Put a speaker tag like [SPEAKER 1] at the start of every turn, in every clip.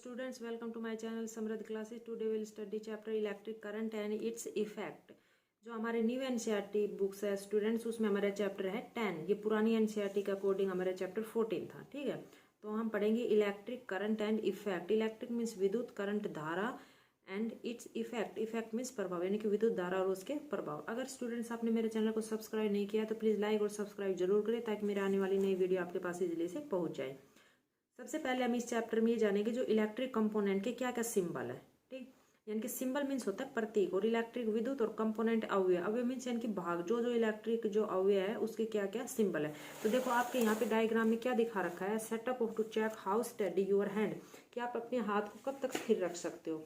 [SPEAKER 1] Students, welcome to my channel समृद्ध classes. Today will study chapter electric current and its effect. जो हमारे new NCERT books है students, उसमें हमारा chapter है 10। ये पुरानी एनसीईआरटी के अकॉर्डिंग हमारा चैप्टर 14 था। ठीक है, तो हम पढ़ेंगे electric current and effect. Electric means विद्युत, करंट धारा, and its effect, effect means प्रभाव, यानी कि विद्युत धारा और उसके प्रभाव। अगर स्टूडेंट्स आपने मेरे चैनल को सब्सक्राइब नहीं किया तो प्लीज लाइक और सब्सक्राइब जरूर करें ताकि मेरे आने वाली नई वीडियो आपके पास इजीली से पहुंच जाए। सबसे पहले हम इस चैप्टर में ये जानेंगे जो इलेक्ट्रिक कंपोनेंट के क्या क्या सिंबल है। ठीक, यानी कि सिंबल मीन्स होता है प्रतीक, और इलेक्ट्रिक विद्युत, और कंपोनेंट अवयव। अवयव मीन्स यानी कि भाग, जो जो इलेक्ट्रिक जो अवयव है उसके क्या क्या सिंबल है। तो देखो आपके यहाँ पे डायग्राम में क्या दिखा रखा है, setup of to check how steady your hand, कि आप अपने हाथ को कब तक स्थिर रख सकते हो।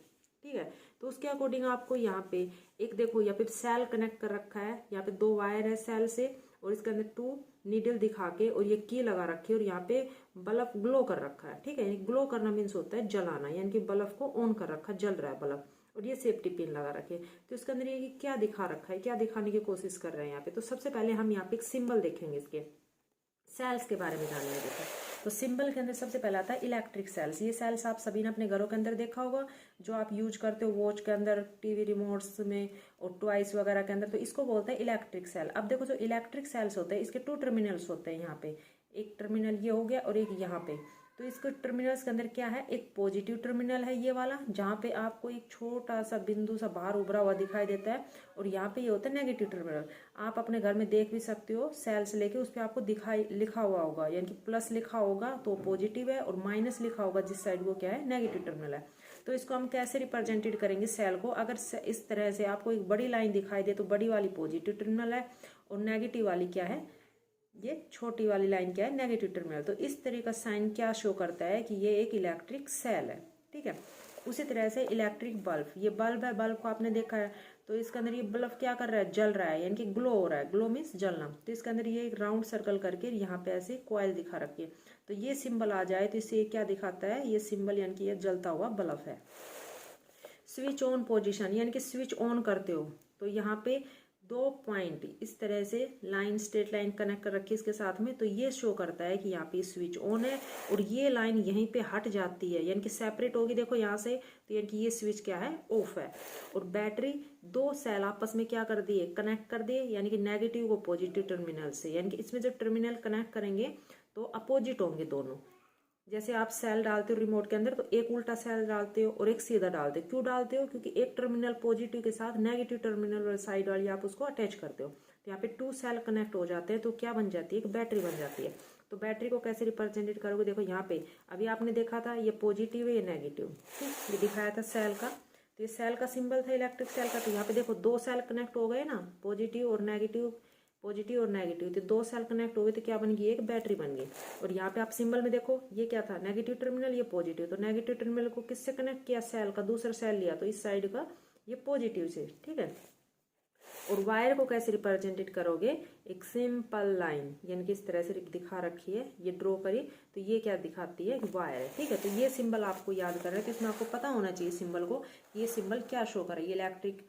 [SPEAKER 1] ठीक है, तो उसके अकॉर्डिंग आपको यहाँ पे एक देखो, यहाँ पे सेल कनेक्ट कर रखा है, यहाँ पे दो वायर है सेल से, और इसके अंदर 2 नीडल दिखा के, और ये की लगा रखी है, और यहाँ पे बल्ब ग्लो कर रखा है। ठीक है, ग्लो करना मीन्स होता है जलाना, यानी कि बल्ब को ऑन कर रखा, जल रहा है बल्ब, और ये सेफ्टी पिन लगा रखे। तो इसके अंदर ये क्या दिखा रखा है, क्या दिखाने की कोशिश कर रहे हैं यहाँ पे। तो सबसे पहले हम यहाँ पे एक सिंबल देखेंगे, इसके सेल्स के बारे में जानने देखो। तो सिंबल के अंदर सबसे पहला आता है इलेक्ट्रिक सेल्स। ये सेल्स आप सभी ने अपने घरों के अंदर देखा होगा, जो आप यूज करते हो वॉच के अंदर, टीवी रिमोट्स में, और टॉयज वगैरह के अंदर। तो इसको बोलते हैं इलेक्ट्रिक सेल। अब देखो, जो इलेक्ट्रिक सेल्स होते हैं इसके 2 टर्मिनल्स होते हैं। यहाँ पे एक टर्मिनल ये हो गया, और एक यहाँ पे। तो इसके टर्मिनल्स के अंदर क्या है, एक पॉजिटिव टर्मिनल है ये वाला, जहाँ पे आपको एक छोटा सा बिंदु सा बाहर उभरा हुआ दिखाई देता है, और यहाँ पे ये होता है नेगेटिव टर्मिनल। आप अपने घर में देख भी सकते हो, सेल्स लेके उस पर आपको दिखाई लिखा हुआ होगा, यानी कि प्लस लिखा होगा तो पॉजिटिव है, और माइनस लिखा होगा जिस साइड वो क्या है, नेगेटिव टर्मिनल है। तो इसको हम कैसे रिप्रेजेंटेड करेंगे सेल को। अगर इस तरह से आपको एक बड़ी लाइन दिखाई दे तो बड़ी वाली पॉजिटिव टर्मिनल है, और नेगेटिव वाली क्या है, ये छोटी वाली लाइन क्या है, नेगेटिव टर्मिनल। तो इस तरह का साइन क्या शो करता है कि ये एक इलेक्ट्रिक सेल है। ठीक है, उसी तरह से इलेक्ट्रिक बल्ब, ये बल्ब है, बल्ब को आपने देखा है, तो इसके अंदर ये बल्ब क्या कर रहा है, जल रहा है, यानी कि ग्लो हो रहा है। ग्लो मीन्स जलना। तो इसके अंदर ये एक राउंड सर्कल करके यहाँ पे ऐसे कॉइल दिखा रखी है। तो ये सिंबल आ जाए तो इससे क्या दिखाता है, ये सिंबल यानी कि ये जलता हुआ बल्ब है। स्विच ऑन पोजिशन, यानी कि स्विच ऑन करते हो तो यहाँ पे 2 पॉइंट इस तरह से लाइन, स्ट्रेट लाइन कनेक्ट कर रखी है इसके साथ में, तो ये शो करता है कि यहाँ पे स्विच ऑन है, और ये लाइन यहीं पे हट जाती है, यानी कि सेपरेट होगी। देखो यहाँ से, तो यानी कि ये स्विच क्या है, ऑफ है। और बैटरी 2 सेल आपस में क्या कर दिए, कनेक्ट कर दिए, यानी कि नेगेटिव को पॉजिटिव टर्मिनल से, यानी कि इसमें जब टर्मिनल कनेक्ट करेंगे तो अपोजिट होंगे दोनों। जैसे आप सेल डालते हो रिमोट के अंदर, तो एक उल्टा सेल डालते हो और एक सीधा डालते हो। क्यों डालते हो, क्योंकि एक टर्मिनल पॉजिटिव के साथ नेगेटिव टर्मिनल और साइड वाली आप उसको अटैच करते हो। तो यहाँ पे 2 सेल कनेक्ट हो जाते हैं, तो क्या बन जाती है, एक बैटरी बन जाती है। तो बैटरी को कैसे रिप्रेजेंटेड करोगे, देखो यहाँ पे अभी आपने देखा था ये पॉजिटिव है, ये नेगेटिव। ठीक, ये दिखाया था सेल का, तो ये सेल का सिंबल था इलेक्ट्रिक सेल का। तो यहाँ पे देखो 2 सेल कनेक्ट हो गए ना, पॉजिटिव और नेगेटिव, पॉजिटिव और नेगेटिव, तो 2 सेल कनेक्ट हो गए तो क्या बन गई, एक बैटरी बन गई। और यहाँ पे आप सिंबल में देखो, ये क्या था, नेगेटिव टर्मिनल, ये पॉजिटिव। तो नेगेटिव टर्मिनल को किससे कनेक्ट किया, सेल का दूसरा सेल लिया, तो इस साइड का ये पॉजिटिव से। ठीक है, और वायर को कैसे रिप्रेजेंटेड करोगे, एक सिंपल लाइन, यानी कि इस तरह से दिखा रखी है, ये ड्रॉ करी, तो ये क्या दिखाती है, वायर है। ठीक है, तो ये सिंबल आपको याद करना है, तो इसमें आपको पता होना चाहिए सिंबल को, ये सिंबल क्या शो कर रहा है। ये इलेक्ट्रिक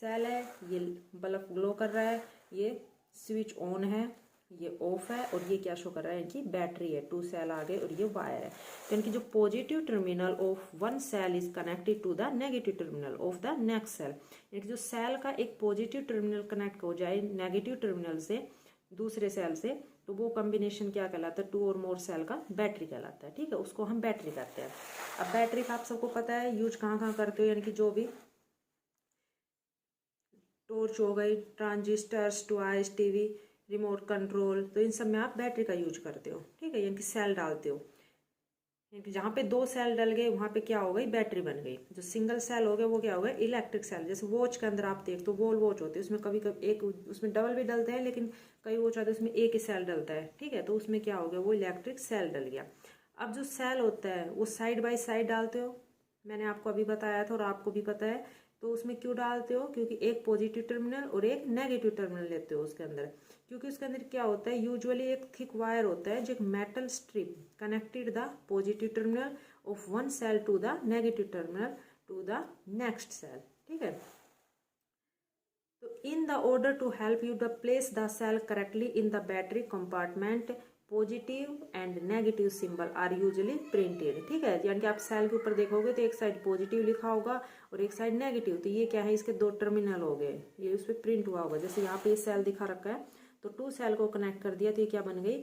[SPEAKER 1] सेल है, ये बल्ब ग्लो कर रहा है, ये स्विच ऑन है, ये ऑफ है, और ये क्या शो कर रहा है, इनकी बैटरी है, 2 सेल आ गए, और ये वायर है। तो इनकी जो positive terminal of 1 cell is connected to the negative terminal of the next cell, यानी कि जो सेल का एक पॉजिटिव टर्मिनल कनेक्ट हो जाए नेगेटिव टर्मिनल से दूसरे सेल से, तो वो कॉम्बिनेशन क्या कहलाता है, 2 और मोर सेल का बैटरी कहलाता है। ठीक है, उसको हम बैटरी कहते हैं। अब बैटरी का आप सबको पता है यूज कहाँ कहाँ करते हो, यानी कि जो भी टॉर्च हो गई, transistors, toys, TV, remote control, तो इन सब में आप बैटरी का यूज करते हो। ठीक है, यानी कि सेल डालते हो, यानी कि जहाँ पे 2 सेल डल गए वहां पे क्या हो गई, बैटरी बन गई। जो सिंगल सेल हो गया वो क्या हो गया, इलेक्ट्रिक सेल। जैसे वॉच के अंदर आप देख तो वॉल वॉच होती है, उसमें कभी कभी एक, उसमें डबल भी डलते हैं, लेकिन कई वॉच आते हैं उसमें एक ही सेल डलता है। ठीक है, तो उसमें क्या हो गया, वो इलेक्ट्रिक सेल डल गया। अब जो सेल होता है वो साइड बाय साइड डालते हो, मैंने आपको अभी बताया था और आपको भी पता है। तो उसमें क्यों डालते हो, क्योंकि एक पॉजिटिव टर्मिनल और एक नेगेटिव टर्मिनल लेते हो उसके अंदर। क्योंकि उसके अंदर क्या होता है, यूजुअली एक थिक वायर होता है, जो एक metal strip connected the positive terminal of 1 cell to the negative terminal to the next cell. ठीक है, तो in the order to help you the place the cell correctly in the battery compartment, positive and negative symbol are usually printed, ठीक है। यानी कि आप cell के ऊपर देखोगे तो एक साइड पॉजिटिव लिखा होगा और एक साइड नेगेटिव, तो ये क्या है, इसके दो टर्मिनल हो गए, ये उस पर प्रिंट हुआ होगा। जैसे यहाँ पे सेल दिखा रखा है तो 2 सेल को कनेक्ट कर दिया तो ये क्या बन गई,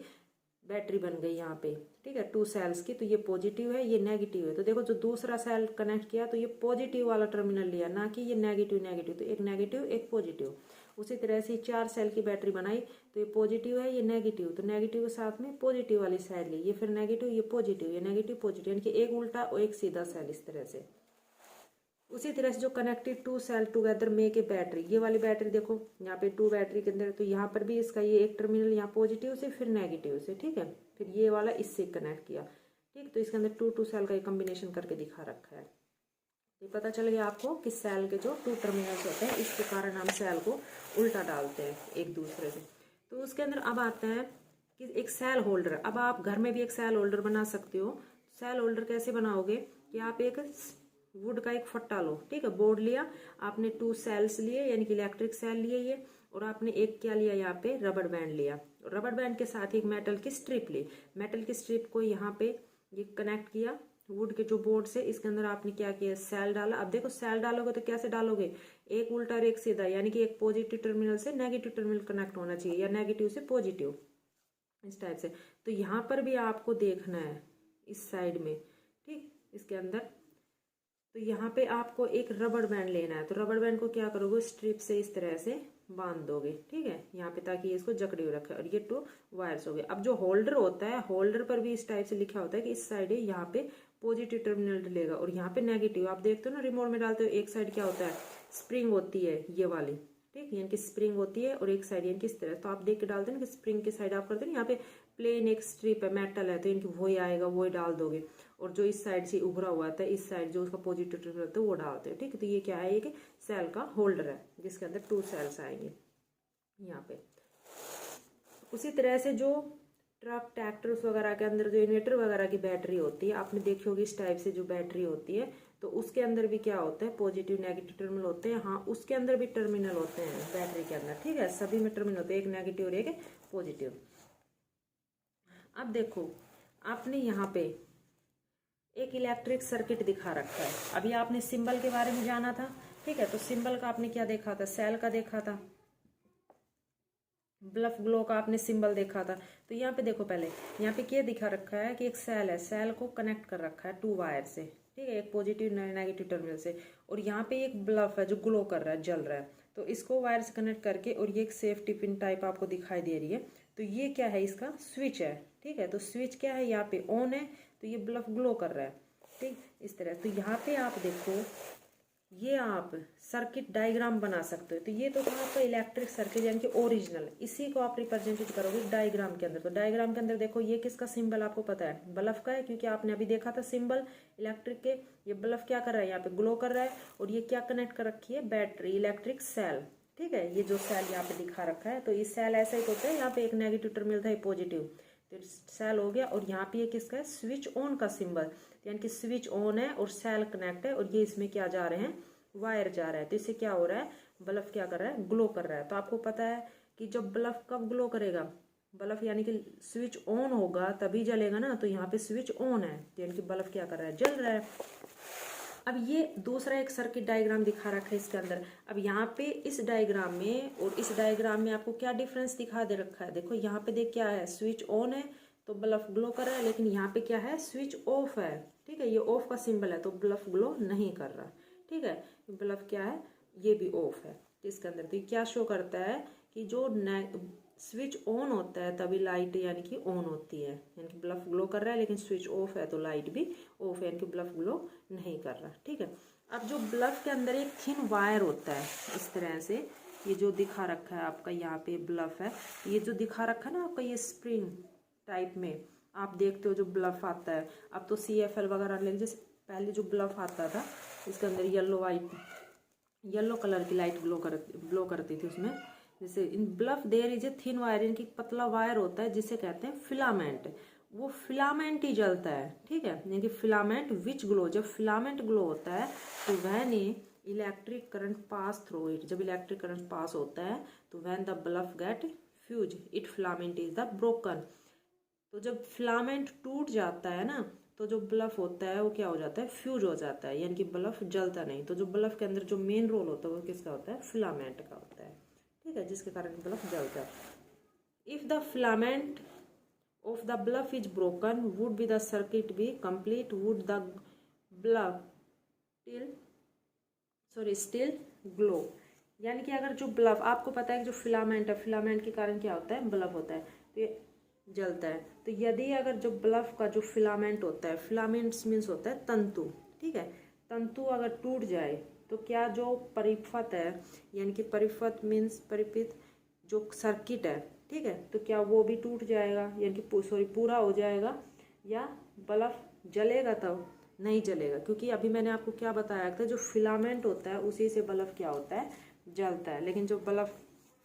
[SPEAKER 1] बैटरी बन गई यहाँ पे, ठीक है, 2 सेल्स की। तो ये पॉजिटिव है, ये नेगेटिव है। तो देखो जो दूसरा सेल कनेक्ट किया तो ये पॉजिटिव वाला टर्मिनल लिया, ना कि ये नेगेटिव नेगेटिव, तो एक नेगेटिव एक पॉजिटिव। उसी तरह से 4 सेल की बैटरी बनाई तो ये पॉजिटिव है, ये नेगेटिव, तो नेगेटिव के साथ में पॉजिटिव वाली साइड ली, ये फिर नेगेटिव, ये पॉजिटिव, ये नेगेटिव पॉजिटिव, यानी कि एक उल्टा और एक सीधा सेल इस तरह से। उसी तरह से जो connected 2 cell together make a battery, ये वाली बैटरी देखो यहाँ पे 2 बैटरी के अंदर, तो यहाँ पर भी इसका ये एक टर्मिनल यहाँ पॉजिटिव से फिर नेगेटिव से, ठीक है, फिर ये वाला इससे कनेक्ट किया, ठीक। तो इसके अंदर 2 सेल का कॉम्बिनेशन करके दिखा रखा है। ये पता चल गया आपको कि सेल के जो 2 टर्मिनल्स होते हैं इसके कारण हम सेल को उल्टा डालते हैं एक दूसरे से। तो उसके अंदर अब आता है कि एक सेल होल्डर। अब आप घर में भी एक सेल होल्डर बना सकते हो। सेल होल्डर कैसे बनाओगे कि आप एक वुड का एक फट्टा लो, ठीक है, बोर्ड लिया आपने, 2 सेल्स लिए यानी कि इलेक्ट्रिक सेल लिए ये, और आपने एक क्या लिया यहाँ पे रबड़ बैंड लिया, रबड़ बैंड के साथ एक मेटल की स्ट्रिप ली, मेटल की स्ट्रिप को यहाँ पे ये कनेक्ट किया वुड के जो बोर्ड से, इसके अंदर आपने क्या किया, सेल डाला। अब देखो सेल डालोगे तो कैसे डालोगे, एक उल्टा और एक सीधा, यानी कि एक पॉजिटिव टर्मिनल से नेगेटिव टर्मिनल कनेक्ट होना चाहिए या नेगेटिव से पॉजिटिव, इस टाइप से। तो यहाँ पर भी आपको देखना है इस साइड में, ठीक, इसके अंदर। तो यहाँ पे आपको एक रबड़ बैंड लेना है, तो रबड़ बैंड को क्या करोगे, स्ट्रिप से इस तरह से बांध दोगे, ठीक है, यहाँ पे, ताकि इसको जकड़े हुए रखे, और ये 2 वायर्स हो गए। अब जो होल्डर होता है, होल्डर पर भी इस टाइप से लिखा होता है कि इस साइड यहाँ पे पॉजिटिव टर्मिनल डलेगा और यहाँ पे नेगेटिव। आप देखते हो ना रिमोट में डालते हो, एक साइड क्या होता है, स्प्रिंग होती है ये वाली, ठीक, यानी कि स्प्रिंग होती है, और एक साइड यानी कि इस तरह। तो आप देख के डालते हैं ना कि स्प्रिंग की साइड आप करते हैं, यहाँ पे प्लेन एक स्ट्रिप है, मेटल है, तो इनकी वही आएगा, वही डाल दोगे। और जो इस साइड से उभरा हुआ था, इस साइड जो उसका पॉजिटिव टर्मिनल होता है वो डालते हैं, ठीक है। तो ये क्या है, एक सेल का होल्डर है जिसके अंदर 2 सेल्स आएंगे यहाँ पे। उसी तरह से जो ट्रक ट्रैक्टर्स वगैरह के अंदर जो इन्वर्टर वगैरह की बैटरी होती है, आपने देखी होगी इस टाइप से जो बैटरी होती है, तो उसके अंदर भी क्या होता है, पॉजिटिव नेगेटिव टर्मिनल होते हैं। हाँ, उसके अंदर भी टर्मिनल होते हैं बैटरी के अंदर, ठीक है, सभी में टर्मिनल होते हैं, एक नेगेटिव और एक पॉजिटिव। अब देखो आपने यहाँ पे एक इलेक्ट्रिक सर्किट दिखा रखा है। अभी आपने सिंबल के बारे में जाना था, ठीक है, तो सिंबल का आपने क्या देखा था, सेल का देखा था, ब्लफ ग्लो का आपने सिंबल देखा था। तो यहाँ पे देखो, पहले यहाँ पे क्या दिखा रखा है कि एक सेल है, सेल को कनेक्ट कर रखा है 2 वायर से, ठीक है, एक पॉजिटिव नेगेटिव टर्मिनल से, और यहाँ पे एक ब्लफ है जो ग्लो कर रहा है, जल रहा है। तो इसको वायर से कनेक्ट करके, और ये एक सेफ्टी पिन टाइप आपको दिखाई दे रही है, तो ये क्या है, इसका स्विच है, ठीक है। तो स्विच क्या है, यहाँ पे ऑन है, तो ये ब्लफ ग्लो कर रहा है, ठीक, इस तरह। तो यहाँ पे आप देखो, ये आप सर्किट डायग्राम बना सकते हो। तो ये तो था आपका इलेक्ट्रिक सर्किट यानी कि ओरिजिनल, इसी को आप रिप्रेजेंटेड करोगे डायग्राम के अंदर। तो डायग्राम के अंदर देखो, ये किसका सिंबल आपको पता है, बल्ब का है, क्योंकि आपने अभी देखा था सिंबल इलेक्ट्रिक के। ये बल्ब क्या कर रहा है, यहाँ पे ग्लो कर रहा है, और ये क्या कनेक्ट कर रखी है, बैटरी, इलेक्ट्रिक सेल, ठीक है। ये जो सेल यहाँ पे दिखा रखा है, तो ये सेल ऐसा ही होता है, यहाँ पे एक नेगेटिव टर्मिनल था, पॉजिटिव, तो सेल हो गया। और यहाँ पे ये किसका है, स्विच ऑन का सिंबल, यानी कि स्विच ऑन है और सेल कनेक्ट है, और ये इसमें क्या जा रहे हैं, वायर जा रहा है। तो इससे क्या हो रहा है, बल्ब क्या कर रहा है, ग्लो कर रहा है। तो आपको पता है कि जब बल्ब कब ग्लो करेगा, बल्ब यानी कि स्विच ऑन होगा तभी जलेगा ना। तो यहाँ पे स्विच ऑन है, यानी कि बल्ब क्या कर रहा है, जल रहा है। अब ये दूसरा एक सर्किट डायग्राम दिखा रखा है इसके अंदर। अब यहाँ पे इस डायग्राम में और इस डायग्राम में आपको क्या डिफरेंस दिखा दे रखा है, देखो यहाँ पे देख क्या है, स्विच ऑन है तो बल्ब ग्लो कर रहा है, लेकिन यहाँ पे क्या है, स्विच ऑफ है, ठीक है, ये ऑफ का सिंबल है, तो बल्ब ग्लो नहीं कर रहा, ठीक है। बल्ब क्या है, ये भी ऑफ है इसके अंदर। तो ये क्या शो करता है कि जो स्विच ऑन होता है तभी लाइट यानी कि ऑन होती है, यानी कि बल्ब ग्लो कर रहा है, लेकिन स्विच ऑफ है तो लाइट भी ऑफ है, यानी कि बल्ब ग्लो नहीं कर रहा, ठीक है। अब जो बल्ब के अंदर एक थिन वायर होता है इस तरह से, ये जो दिखा रखा है आपका यहाँ पे बल्ब है, ये जो दिखा रखा है ना आपका, ये स्प्रिंग टाइप में आप देखते हो जो बल्ब आता है। अब तो CFL वगैरह ले, जैसे पहले जो बल्ब आता था इसके अंदर येलो कलर की लाइट ग्लो करती थी उसमें। जैसे in bulb there is a thin wire, इनकी पतला वायर होता है जिसे कहते हैं फिलामेंट, वो फिलामेंट ही जलता है, ठीक है, यानी कि फिलामेंट विच ग्लो, जब फिलामेंट ग्लो होता है तो when electric current pass through it, जब इलेक्ट्रिक करंट पास होता है तो when the bulb get fuse it filament is the broken, तो जब फिलामेंट टूट जाता है ना, तो जो बल्ब होता है वो क्या हो जाता है, फ्यूज हो जाता है, यानी कि बल्ब जलता नहीं। तो जो बल्ब के अंदर जो मेन रोल होता है वो किसका होता है, फिलामेंट का होता है, ठीक है, जिसके कारण बल्ब जलता है। If the filament of the bulb is broken, would be the circuit be complete, would the bulb still glow। यानी कि अगर जो बल्ब, आपको पता है कि जो फिलामेंट है, फिलामेंट के कारण क्या होता है, बल्ब होता है, तो ये जलता है। तो यदि अगर जो बल्ब का जो फिलामेंट होता है, फिलामेंट्स मीन्स होता है तंतु, ठीक है, तंतु अगर टूट जाए तो क्या जो परिपथ है, यानी कि परिपथ मीन्स परिपथ जो सर्किट है, ठीक है, तो क्या वो भी टूट जाएगा, यानी कि सॉरी पूरा हो जाएगा, या बल्ब जलेगा? तब नहीं जलेगा, क्योंकि अभी मैंने आपको क्या बताया था, जो फिलामेंट होता है उसी से बल्ब क्या होता है, जलता है। लेकिन जो बल्ब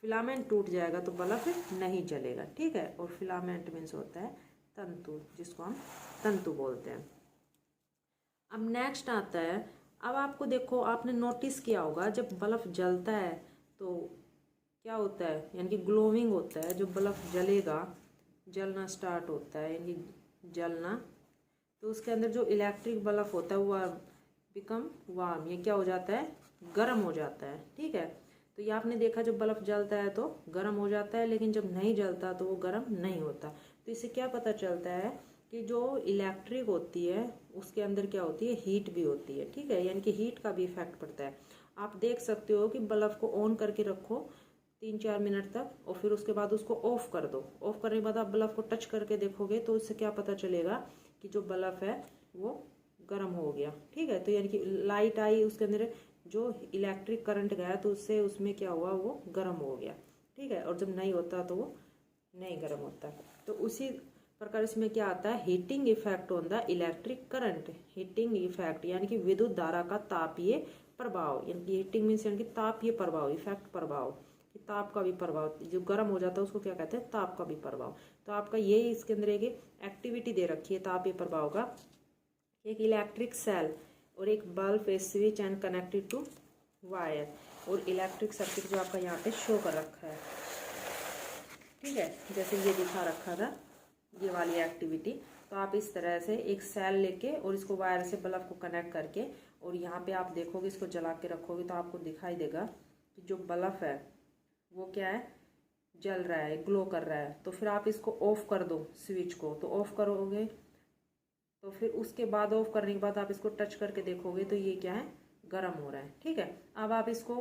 [SPEAKER 1] फिलामेंट टूट जाएगा तो बल्ब नहीं जलेगा, ठीक है। और फिलामेंट मीन्स होता है तंतु, जिसको हम तंतु बोलते हैं। अब नेक्स्ट आता है, अब आपको देखो, आपने नोटिस किया होगा जब बल्ब जलता है तो क्या होता है, यानी कि ग्लोइंग होता है। जो बल्ब जलेगा, जलना स्टार्ट होता है, यानी जलना, तो उसके अंदर जो इलेक्ट्रिक बल्ब होता है वो बिकम वार्म, ये क्या हो जाता है, गर्म हो जाता है, ठीक है। तो ये आपने देखा जब बल्ब जलता है तो गर्म हो जाता है, लेकिन जब नहीं जलता तो वो गर्म नहीं होता। तो इससे क्या पता चलता है कि जो इलेक्ट्रिक होती है उसके अंदर क्या होती है, हीट भी होती है, ठीक है, यानी कि हीट का भी इफेक्ट पड़ता है। आप देख सकते हो कि बल्ब को ऑन करके रखो 3-4 मिनट तक, और फिर उसके बाद उसको ऑफ कर दो। ऑफ करने के बाद आप बल्ब को टच करके देखोगे तो उससे क्या पता चलेगा कि जो बल्ब है वो गर्म हो गया, ठीक है। तो यानी कि लाइट आई, उसके अंदर जो इलेक्ट्रिक करंट गया तो उससे उसमें क्या हुआ, वो गर्म हो गया, ठीक है। और जब नहीं होता तो वो नहीं गर्म होता। तो उसी प्रकार इसमें क्या आता है, heating effect on the electric current. Heating effect यानी कि विद्युत धारा का तापीय प्रभाव, यानी कि हीटिंग मीन्स यानी कि तापीय प्रभाव, इफेक्ट प्रभाव, ताप का भी प्रभाव, जो गर्म हो जाता है उसको क्या कहते हैं, ताप का भी प्रभाव। तो आपका यही इसके अंदर एक एक्टिविटी दे रखी है तापीय प्रभाव का। एक इलेक्ट्रिक सेल और एक bulb, a switch and connected to wire, और इलेक्ट्रिक सर्किट जो आपका यहाँ पे शो कर रखा है, ठीक है, जैसे ये दिखा रखा था ये वाली एक्टिविटी। तो आप इस तरह से एक सेल लेके और इसको वायर से बल्ब को कनेक्ट करके, और यहाँ पे आप देखोगे, इसको जला के रखोगे तो आपको दिखाई देगा कि जो बल्ब है वो क्या है, जल रहा है, ग्लो कर रहा है। तो फिर आप इसको ऑफ कर दो स्विच को, तो ऑफ करोगे तो फिर उसके बाद ऑफ करने के बाद आप इसको टच करके देखोगे तो ये क्या है, गर्म हो रहा है, ठीक है। अब आप इसको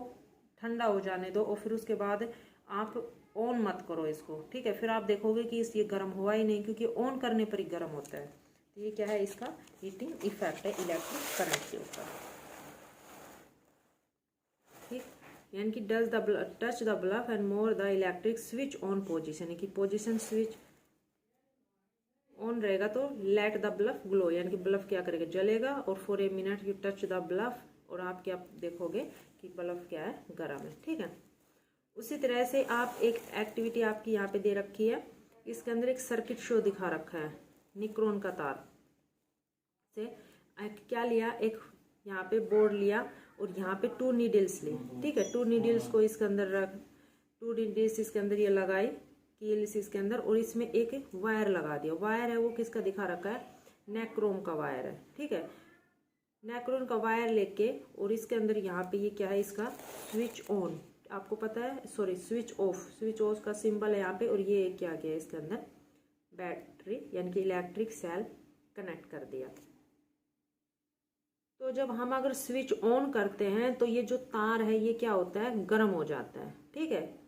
[SPEAKER 1] ठंडा हो जाने दो और फिर उसके बाद आप ऑन मत करो इसको, ठीक है। फिर आप देखोगे कि ये गर्म हुआ ही नहीं, क्योंकि ऑन करने पर ही गर्म होता है। तो ये क्या है, इसका हीटिंग इफेक्ट है इलेक्ट्रिक करंट के ऊपर, ठीक। यानी कि does the touch the bulb and more the electric switch on position, यानी कि पोजिशन स्विच ऑन रहेगा तो लेट द बल्ब ग्लो, यानी कि बल्ब क्या करेगा, जलेगा। और for a minute you touch the bulb, और आप क्या देखोगे कि बल्ब क्या है, गर्म है, ठीक है। उसी तरह से आप एक एक्टिविटी आपकी यहाँ पे दे रखी है, इसके अंदर एक सर्किट शो दिखा रखा है, निक्रोन का तार से क्या लिया, एक यहाँ पे बोर्ड लिया और यहाँ पे 2 नीडल्स ली, ठीक है। 2 नीडल्स को इसके अंदर रख, 2 नीडल्स इसके अंदर ये लगाई कील्स इसके अंदर, और इसमें एक वायर लगा दिया। वायर है वो किसका दिखा रखा है, नेक्रोम का वायर है, ठीक है। नेक्रोन का वायर लेके और इसके अंदर यहाँ पे ये क्या है, इसका स्विच ऑन, आपको पता है, sorry switch off, switch off का सिंबल है यहाँ पे। और ये क्या गया इसके अंदर, बैटरी यानी कि इलेक्ट्रिक सेल कनेक्ट कर दिया। तो जब हम अगर स्विच ऑन करते हैं तो ये जो तार है ये क्या होता है, गर्म हो जाता है, ठीक है।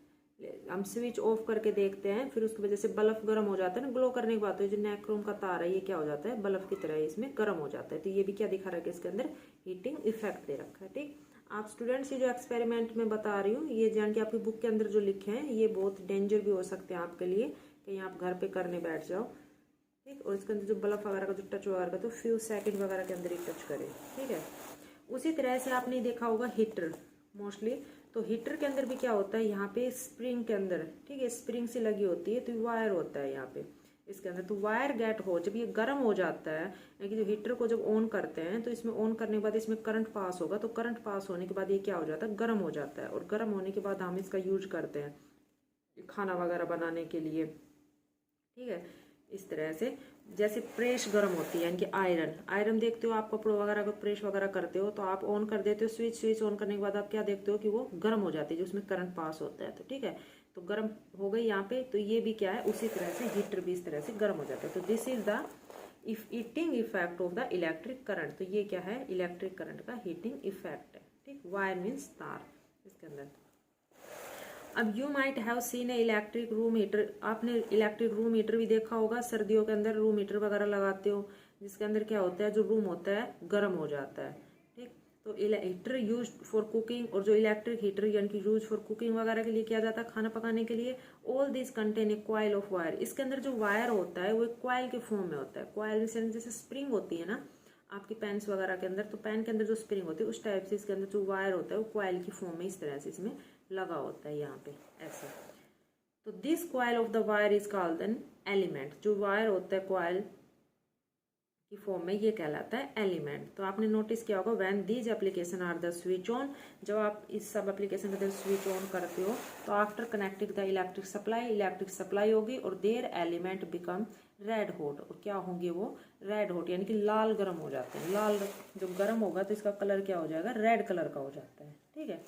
[SPEAKER 1] हम स्विच ऑफ करके देखते हैं, फिर उसकी वजह से बल्ब गर्म हो जाता है ना, ग्लो करने के बाद। तो जो नेक्रोम का तार है ये क्या हो जाता है, बल्ब की तरह इसमें गर्म हो जाता है। तो ये भी क्या दिखा रहा है, इसके अंदर हीटिंग इफेक्ट दे रखा है, ठीक। आप स्टूडेंट्स ये जो एक्सपेरिमेंट में बता रही हूँ, ये जान के आपकी बुक के अंदर जो लिखे हैं ये बहुत डेंजर भी हो सकते हैं आपके लिए, कहीं आप घर पे करने बैठ जाओ, ठीक। और इसके अंदर जो बल्ब वगैरह का जो टच वगैरह का, तो फ्यू सेकंड वगैरह के अंदर ही टच करें, ठीक है। उसी तरह से आपने देखा होगा हीटर मोस्टली, तो हीटर के अंदर भी क्या होता है, यहाँ पे स्प्रिंग के अंदर, ठीक है, स्प्रिंग से लगी होती है, तो वायर होता है यहाँ पे इसके अंदर। तो वायर गेट हो, जब ये गर्म हो जाता है, यानी कि जो हीटर को जब ऑन करते हैं तो इसमें ऑन करने के बाद इसमें करंट पास होगा, तो करंट पास होने के बाद ये क्या हो जाता है, गर्म हो जाता है। और गर्म होने के बाद हम इसका यूज करते हैं खाना वगैरह बनाने के लिए, ठीक है। इस तरह से। जैसे प्रेस गर्म होती है यानी कि आयरन देखते हो आप, कपड़ों वगैरह को प्रेस वगैरह करते हो तो आप ऑन कर देते हो स्विच ऑन करने के बाद आप क्या देखते हो कि वो गर्म हो जाती है, जो उसमें करंट पास होता है। तो ठीक है, तो गर्म हो गई यहाँ पे। तो ये भी क्या है, उसी तरह से हीटर भी इस तरह से गर्म हो जाता है। तो this is the heating effect of the electric current. तो ये क्या है, इलेक्ट्रिक करंट का हीटिंग इफेक्ट है। ठीक, वायर मीन्स तार इसके अंदर। अब you might have seen A electric room heater, आपने इलेक्ट्रिक रूम हीटर भी देखा होगा, सर्दियों के अंदर रूम हीटर वगैरह लगाते हो, जिसके अंदर क्या होता है, जो रूम होता है गर्म हो जाता है। ठीक, तो हीटर यूज फॉर कुकिंग, और जो इलेक्ट्रिक हीटर यानी कि यूज फॉर कुकिंग वगैरह के लिए किया जाता है, खाना पकाने के लिए। All this contain a coil of wire, इसके अंदर जो वायर होता है वो एक कॉइल के फॉर्म में होता है। कॉइल जैसे स्प्रिंग होती है ना आपकी पेन्स वगैरह के अंदर, तो पेन के अंदर जो स्प्रिंग होती है उस टाइप से इसके अंदर जो वायर होता है वो कॉइल की फॉर्म में इस तरह से इसमें लगा होता है यहाँ पे ऐसे। तो this coil of the wire is called an element, जो वायर होता है कॉइल की फॉर्म में ये कहलाता है एलिमेंट। तो आपने नोटिस किया होगा when these application are the switch on, जब आप इस सब एप्लीकेशन के अंदर स्विच ऑन करते हो तो after connecting the electric supply होगी और their element become red hot, और क्या होंगे वो रेड हॉट यानी कि लाल गर्म हो जाते हैं। लाल जो गर्म होगा तो इसका कलर क्या हो जाएगा, रेड कलर का हो जाता है। ठीक है,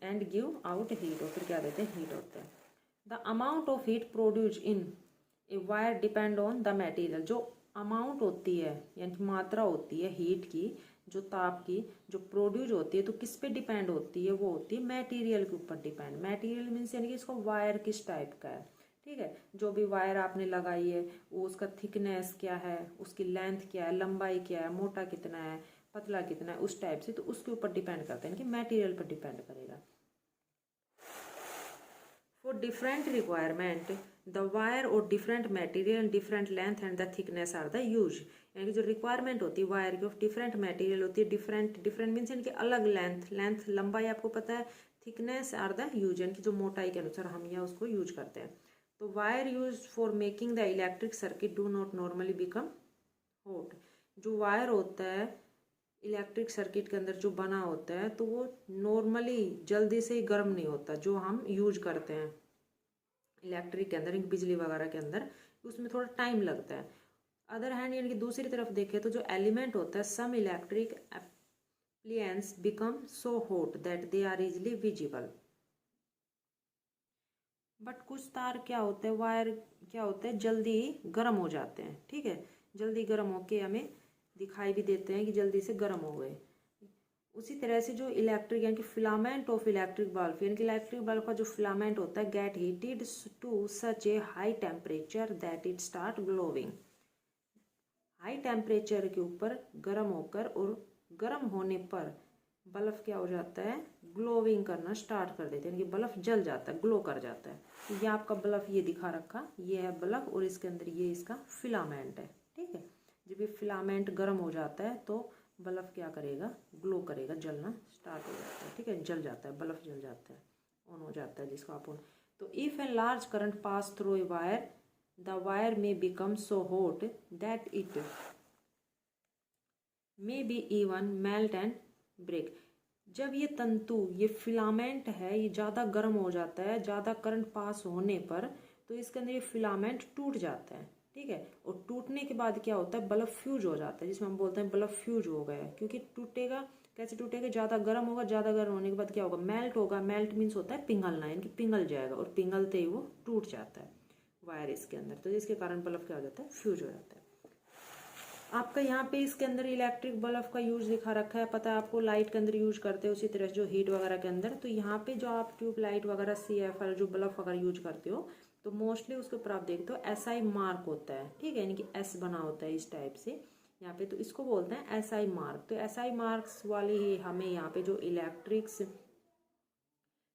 [SPEAKER 1] एंड गिव आउट हीट, और फिर क्या देते हैं, हीट होते हैं। The amount of heat produce in a wire depend on the material, जो अमाउंट होती है यानी मात्रा होती है हीट की, जो ताप की जो प्रोड्यूस होती है, तो किस पे डिपेंड होती है, वो होती है मटेरियल के ऊपर डिपेंड। मटेरियल मीन्स यानी कि इसको वायर किस टाइप का है। ठीक है, जो भी वायर आपने लगाई है वो उसका थिकनेस क्या है, उसकी लेंथ क्या है, लंबाई क्या है, मोटा कितना है, पतला कितना है, उस टाइप से, तो उसके ऊपर डिपेंड करता है कि मटेरियल पर डिपेंड करेगा। For different requirement the wire और different material different length and the thickness are the use, यानी कि जो रिक्वायरमेंट होती है वायर की ऑफ डिफरेंट मटेरियल होती है, डिफरेंट मीन्स यानी कि अलग लेंथ लंबाई आपको पता है, थिकनेस आर द यूज यानी कि जो मोटाई के अनुसार हम यहाँ उसको यूज करते हैं। तो wire use for making the electric circuit do not normally become hot, जो वायर होता है इलेक्ट्रिक सर्किट के अंदर जो बना होता है तो वो नॉर्मली जल्दी से ही गर्म नहीं होता, जो हम यूज करते हैं इलेक्ट्रिक के अंदर, बिजली वगैरह के अंदर, उसमें थोड़ा टाइम लगता है। अदर हैंड यानी कि दूसरी तरफ देखें तो जो एलिमेंट होता है some electric appliances become so hot that they are easily visible, but कुछ तार क्या होते हैं, वायर क्या होते हैं, जल्दी गर्म हो जाते हैं। ठीक है, जल्दी गर्म होके हमें दिखाई भी देते हैं कि जल्दी से गर्म हो गए। उसी तरह से जो इलेक्ट्रिक यानी कि फिलामेंट ऑफ इलेक्ट्रिक बल्ब, यानी कि इलेक्ट्रिक बल्ब का जो फिलामेंट होता है get heated to such a high temperature that it start glowing, high temperature के ऊपर गर्म होकर और गर्म होने पर बल्ब क्या हो जाता है, ग्लोविंग करना स्टार्ट कर देते हैं, यानी कि बल्ब जल जाता है, ग्लो कर जाता है। तो ये आपका बल्ब ये दिखा रखा, ये है बल्ब और इसके अंदर ये इसका फिलामेंट है। ठीक है, जब ये फिलामेंट गर्म हो जाता है तो बल्ब क्या करेगा, ग्लो करेगा, जलना स्टार्ट हो जाता है। ठीक है, जल जाता है, बल्ब जल जाता है, ऑन हो जाता है जिसको आप ऑन। तो if a large current pass through a wire the wire में become so hot that it may be even melt and break, जब ये तंतु ये फिलामेंट है ये ज़्यादा गर्म हो जाता है, ज़्यादा करंट पास होने पर तो इसके अंदर ये फिलामेंट टूट जाता है। ठीक है, और टूटने के बाद क्या होता है, बल्ब फ्यूज हो जाता है, जिसमें हम बोलते हैं बल्ब फ्यूज हो गया है। क्योंकि टूटेगा कैसे, टूटेगा ज़्यादा गर्म होगा, ज़्यादा गर्म होने के बाद क्या होगा, मेल्ट होगा। मेल्ट मीन्स होता है पिघलना, यानी कि पिघल जाएगा, और पिघलते ही वो टूट जाता है वायर इसके अंदर, तो जिसके कारण बल्ब क्या हो जाता है, फ्यूज हो जाता है। आपका यहाँ पे इसके अंदर इलेक्ट्रिक बल्ब का यूज दिखा रखा है, पता है आपको, लाइट के अंदर यूज करते हैं उसी तरह जो हीट वगैरह के अंदर। तो यहाँ पे जो आप ट्यूब लाइट वगैरह CFL जो बल्ब वगैरह यूज करते हो तो मोस्टली उसके ऊपर आप देखते हो SI मार्क होता है। ठीक है, यानी कि S बना होता है इस टाइप से यहाँ पे, तो इसको बोलते हैं SI मार्क। तो SI मार्क्स वाले ही हमें यहाँ पे जो इलेक्ट्रिक्स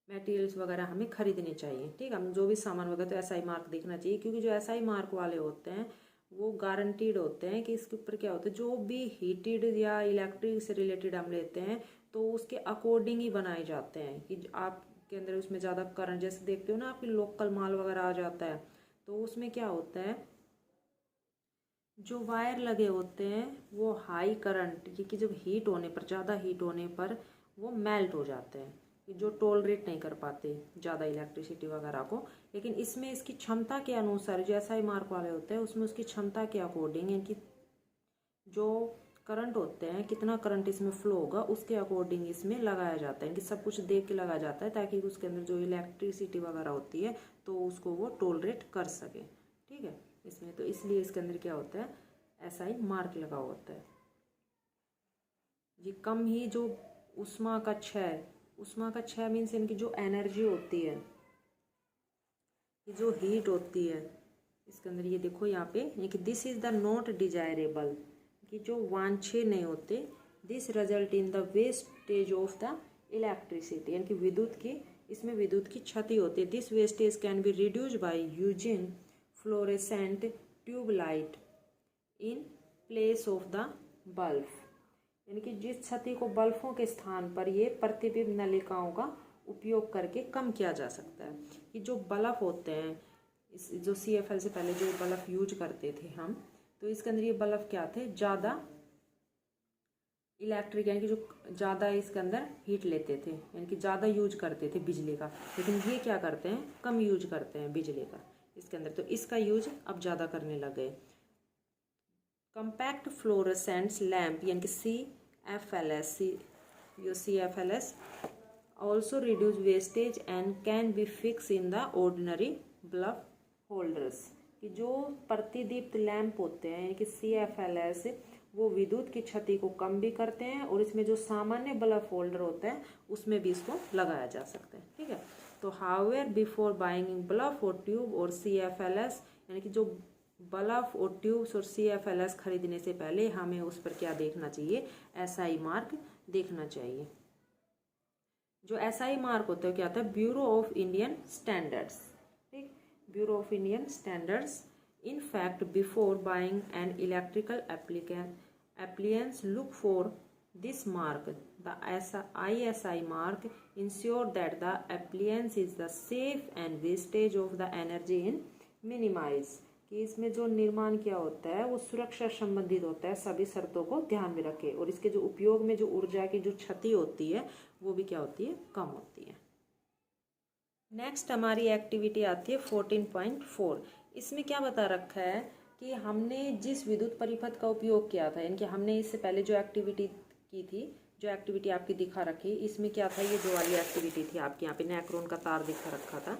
[SPEAKER 1] मटेरियल्स वगैरह हमें खरीदने चाहिए। ठीक है, हम जो भी सामान वगैरह तो SI मार्क देखना चाहिए, क्योंकि जो SI मार्क वाले होते हैं वो गारंटीड होते हैं कि इसके ऊपर क्या होता है, जो भी हीटेड या इलेक्ट्रिक से रिलेटेड हम लेते हैं तो उसके अकॉर्डिंग ही बनाए जाते हैं कि आपके अंदर उसमें ज़्यादा करंट, जैसे देखते हो ना आपके लोकल माल वगैरह आ जाता है तो उसमें क्या होता है, जो वायर लगे होते हैं वो हाई करंट, क्योंकि जब हीट होने पर, ज़्यादा हीट होने पर वो मेल्ट हो जाते हैं। जो टॉलरेट नहीं कर पाते ज़्यादा इलेक्ट्रिसिटी वगैरह को। लेकिन इसमें इसकी क्षमता के अनुसार, जो SI मार्क वाले होते हैं उसमें उसकी क्षमता के अकॉर्डिंग, इनकी जो करंट होते हैं, कितना करंट इसमें फ्लो होगा उसके अकॉर्डिंग इसमें लगाया जाता है। इनकी सब कुछ देख के लगाया जाता है ताकि उसके अंदर जो इलेक्ट्रिसिटी वगैरह होती है तो उसको वो टॉलरेट कर सके। ठीक है, इसमें तो इसलिए इसके अंदर क्या होता है, SI मार्क लगा होता है। ये कम ही जो ऊष्मा का क्षय मीन्स इनकी जो एनर्जी होती है, ये जो हीट होती है इसके अंदर, ये देखो यहाँ पे कि this is the not desirable, कि जो वांछनीय नहीं होते, this result in the wastage of the electricity, यानी कि विद्युत की, इसमें विद्युत की क्षति होती है। This wastage can be reduce by using fluorescent tube light in place of the bulb, यानी कि जिस क्षति को बल्बों के स्थान पर ये प्रतिबिंब नलिकाओं का उपयोग करके कम किया जा सकता है। कि जो बल्ब होते हैं, इस जो CFL से पहले जो बल्ब यूज करते थे हम, तो इसके अंदर ये बल्ब क्या थे, ज़्यादा इलेक्ट्रिक, यानी कि जो ज़्यादा इसके अंदर हीट लेते थे, यानी कि ज़्यादा यूज करते थे बिजली का। लेकिन ये क्या करते हैं, कम यूज करते हैं बिजली का इसके अंदर, तो इसका यूज अब ज़्यादा करने लग गए। कंपैक्ट फ्लोरेसेंट लैम्प, यानी कि CFLS also reduce wastage and can be fixed in the ordinary bulb holders, कि जो प्रतिदीप्त लैंप होते हैं, यानी कि CFLS, वो विद्युत की क्षति को कम भी करते हैं और इसमें जो सामान्य बल्ब होल्डर होता है उसमें भी इसको लगाया जा सकता है। ठीक है, तो हाउएवर बिफोर बाइंग बल्ब और ट्यूब और CFLS, यानी कि जो बल्ब और ट्यूब्स और CFLS खरीदने से पहले हमें उस पर क्या देखना चाहिए, SI मार्क देखना चाहिए। जो SI मार्क होता है क्या होता है, ब्यूरो ऑफ इंडियन स्टैंडर्ड्स। ठीक, bureau of Indian standards. In fact before buying an electrical appliance look for this mark. The ISI mark ensure that the appliance is the safe and wastage of the energy in minimize, कि इसमें जो निर्माण क्या होता है वो सुरक्षा संबंधित होता है, सभी शर्तों को ध्यान में रखे, और इसके जो उपयोग में जो ऊर्जा की जो क्षति होती है वो भी क्या होती है, कम होती है। नेक्स्ट हमारी एक्टिविटी आती है 14.4। इसमें क्या बता रखा है कि हमने जिस विद्युत परिपथ का उपयोग किया था, यानी कि हमने इससे पहले जो एक्टिविटी की थी, जो एक्टिविटी आपकी दिखा रखी, इसमें क्या था, ये जो वाली एक्टिविटी थी आपके यहाँ पे नैक्रोन का तार दिखा रखा था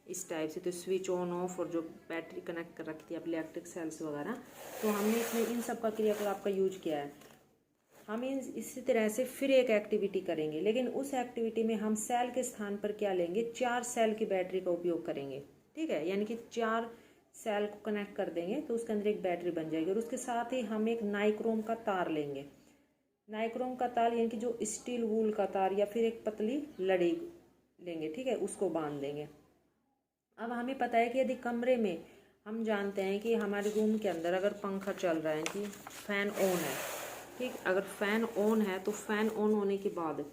[SPEAKER 1] इस टाइप से, तो स्विच ऑन ऑफ और जो बैटरी कनेक्ट कर रखी थी आप इलेक्ट्रिक सेल्स वगैरह, तो हमने इसमें इन सब का क्रियाकलाप का यूज किया है। हम इसी तरह से फिर एक एक्टिविटी करेंगे, लेकिन उस एक्टिविटी में हम सेल के स्थान पर क्या लेंगे, 4 सेल की बैटरी का उपयोग करेंगे। ठीक है, यानी कि 4 सेल को कनेक्ट कर देंगे तो उसके अंदर एक बैटरी बन जाएगी, और उसके साथ ही हम एक नाइक्रोम का तार लेंगे। नाइक्रोम का तार यानी कि जो स्टील वूल का तार या फिर एक पतली लड़ी लेंगे। ठीक है, उसको बांध देंगे। अब हमें पता है कि यदि कमरे में, हम जानते हैं कि हमारे रूम के अंदर अगर पंखा चल रहा है, कि फैन ऑन है, ठीक, अगर फैन ऑन है तो फैन ऑन होने के बाद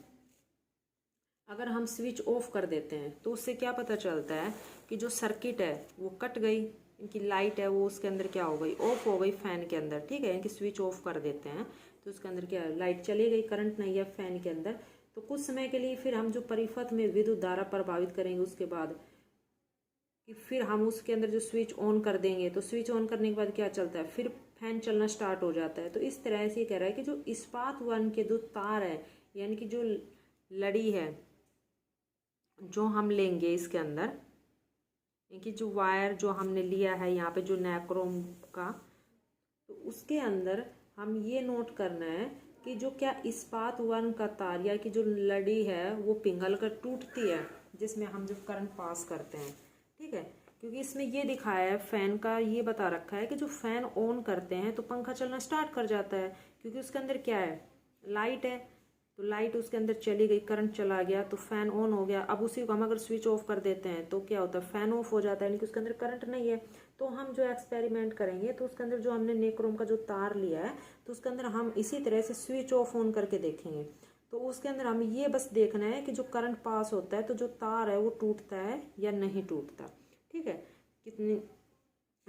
[SPEAKER 1] अगर हम स्विच ऑफ कर देते हैं तो उससे क्या पता चलता है कि जो सर्किट है वो कट गई, इनकी लाइट है वो उसके अंदर क्या हो गई, ऑफ हो गई फैन के अंदर। ठीक है, इनकी स्विच ऑफ कर देते हैं तो उसके अंदर क्या है, लाइट चली गई, करंट नहीं है फैन के अंदर। तो कुछ समय के लिए फिर हम जो परिपथ में विद्युत धारा प्रभावित करेंगे, उसके बाद कि फिर हम उसके अंदर जो स्विच ऑन कर देंगे, तो स्विच ऑन करने के बाद क्या चलता है, फिर फैन चलना स्टार्ट हो जाता है। तो इस तरह से ये कह रहा है कि जो इस्पात वर्ण के जो तार है, यानी कि जो लड़ी है जो हम लेंगे इसके अंदर, यानी जो वायर जो हमने लिया है यहाँ पे जो नैक्रोम का, तो उसके अंदर हम ये नोट करना है कि जो क्या इस्पात वर्ण का तार या कि जो लड़ी है वो पिघल कर टूटती है जिसमें हम जो करंट पास करते हैं। ठीक है, क्योंकि इसमें ये दिखाया है, फैन का ये बता रखा है कि जो फैन ऑन करते हैं तो पंखा चलना स्टार्ट कर जाता है, क्योंकि उसके अंदर क्या है, लाइट है, तो लाइट उसके अंदर चली गई, करंट चला गया तो फैन ऑन हो गया। अब उसी को हम अगर स्विच ऑफ कर देते हैं तो क्या होता है, फैन ऑफ हो जाता है, यानी कि उसके अंदर करंट नहीं है। तो हम जो एक्सपेरिमेंट करेंगे तो उसके अंदर जो हमने नेक्रोम का जो तार लिया है तो उसके अंदर हम इसी तरह से स्विच ऑफ ऑन करके देखेंगे। तो उसके अंदर हमें ये बस देखना है कि जो करंट पास होता है तो जो तार है वो टूटता है या नहीं टूटता। ठीक है, कितनी